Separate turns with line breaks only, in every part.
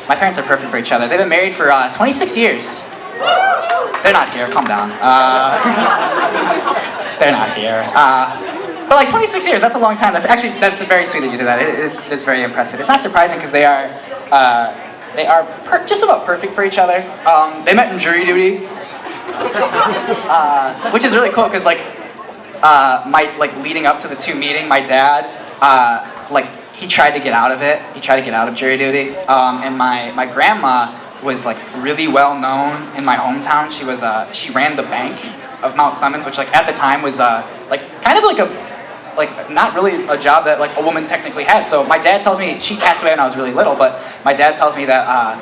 My parents are perfect for each other. They've been married for 26 years. They're not here, calm down. They're not here. But like 26 years, that's a long time. That's very sweet that you did that. It is very impressive. It's not surprising because they are just about perfect for each other. They met in jury duty, which is really cool because leading up to the two meeting, my dad he tried to get out of it. He tried to get out of jury duty, and my grandma was like really well known in my hometown. She ran the bank of Mount Clemens, which at the time was not really a job that a woman technically had. So my dad tells me, she passed away when I was really little, but my dad tells me that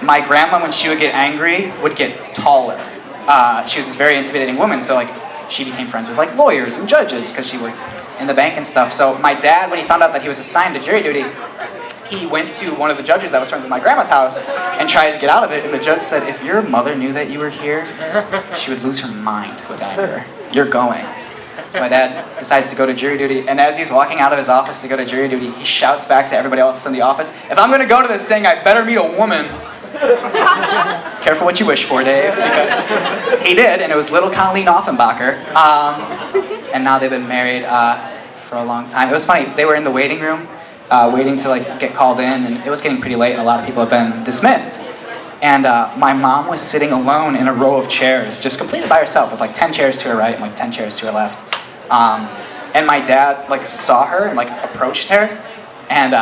my grandma, when she would get angry, would get taller. She was this very intimidating woman, so she became friends with lawyers and judges because she worked in the bank and stuff. So my dad, when he found out that he was assigned to jury duty, he went to one of the judges that was friends with my grandma's house and tried to get out of it. And the judge said, if your mother knew that you were here, she would lose her mind with anger. You're going. So my dad decides to go to jury duty, and as he's walking out of his office to go to jury duty, he shouts back to everybody else in the office, if I'm going to go to this thing, I better meet a woman. Careful what you wish for, Dave, because he did, and it was little Colleen Offenbacher. And now they've been married for a long time. It was funny, they were in the waiting room, waiting to get called in, and it was getting pretty late, and a lot of people have been dismissed. And my mom was sitting alone in a row of chairs, just completely by herself, with 10 chairs to her right and 10 chairs to her left. And my dad saw her and approached her and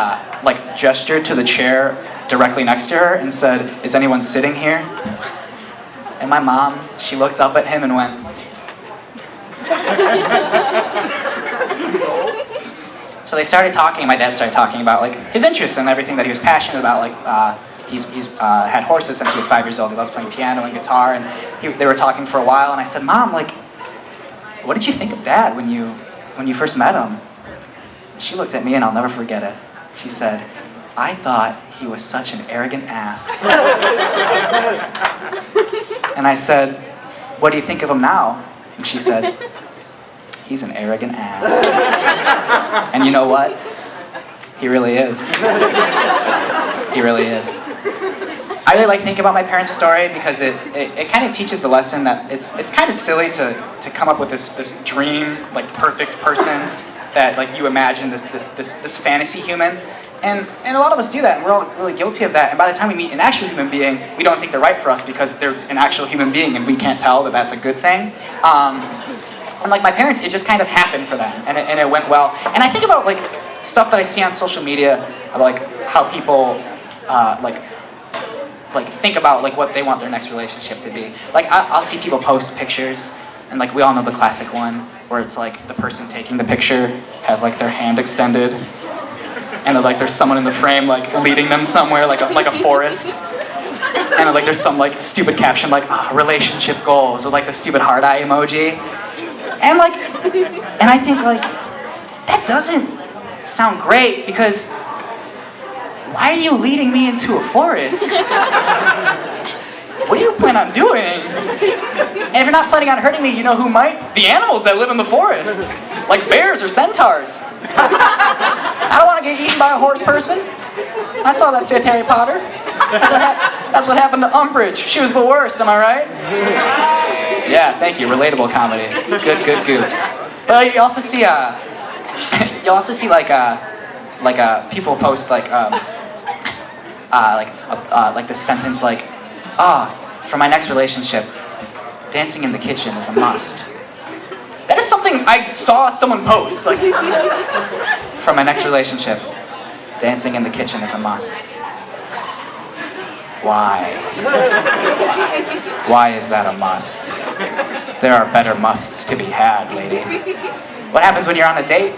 gestured to the chair directly next to her and said, is anyone sitting here? And my mom, she looked up at him and went, so they started talking, and my dad started talking about his interests and everything that he was passionate about. He's had horses since he was 5 years old. He loves playing piano and guitar, and they were talking for a while. And I said, Mom, what did you think of Dad when you first met him? She looked at me, and I'll never forget it. She said, I thought he was such an arrogant ass. And I said, what do you think of him now? And she said, he's an arrogant ass. And you know what? He really is. He really is. I really like thinking about my parents' story because it kind of teaches the lesson that it's kind of silly to come up with this dream, perfect person that you imagine, this fantasy human. And a lot of us do that, and we're all really guilty of that. And by the time we meet an actual human being, we don't think they're right for us because they're an actual human being, and we can't tell that that's a good thing. And my parents, it just kind of happened for them, and it went well. And I think about stuff that I see on social media about how people think about what they want their next relationship to be. I'll see people post pictures, and we all know the classic one where it's the person taking the picture has their hand extended, and there's someone in the frame leading them somewhere like a forest, and there's some stupid caption relationship goals, or the stupid heart eye emoji, and and I think that doesn't sound great because why are you leading me into a forest? What do you plan on doing? And if you're not planning on hurting me, you know who might? The animals that live in the forest. Bears or centaurs. I don't want to get eaten by a horse person. I saw that fifth Harry Potter. That's what happened to Umbridge. She was the worst, am I right? Yeah, thank you. Relatable comedy. Good goofs. But you also see people post this sentence for my next relationship, dancing in the kitchen is a must. That is something I saw someone post. For my next relationship, dancing in the kitchen is a must. Why? Why is that a must? There are better musts to be had, lady. What happens when you're on a date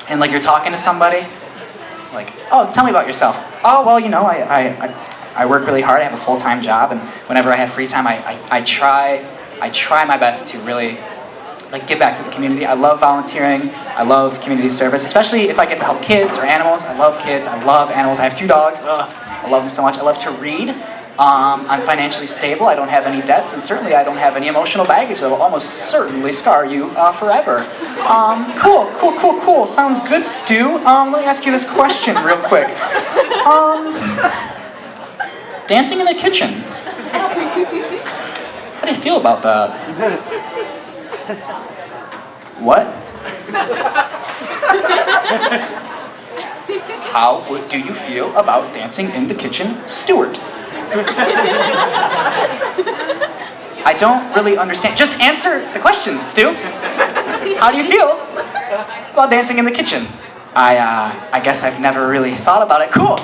and you're talking to somebody? Oh, tell me about yourself. Oh, well, I work really hard. I have a full-time job, and whenever I have free time, I try my best to really give back to the community. I love volunteering. I love community service, especially if I get to help kids or animals. I love kids. I love animals. I have 2 dogs. I love them so much. I love to read. I'm financially stable. I don't have any debts, and certainly I don't have any emotional baggage that will almost certainly scar you forever. Cool. Sounds good, Stu. Let me ask you this question real quick. Dancing in the kitchen. How do you feel about that? What? Do you feel about dancing in the kitchen, Stuart? I don't really understand. Just answer the question, Stu. How do you feel about dancing in the kitchen? I guess I've never really thought about it. Cool.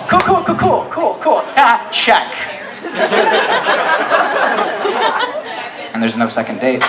Check. And there's no second date.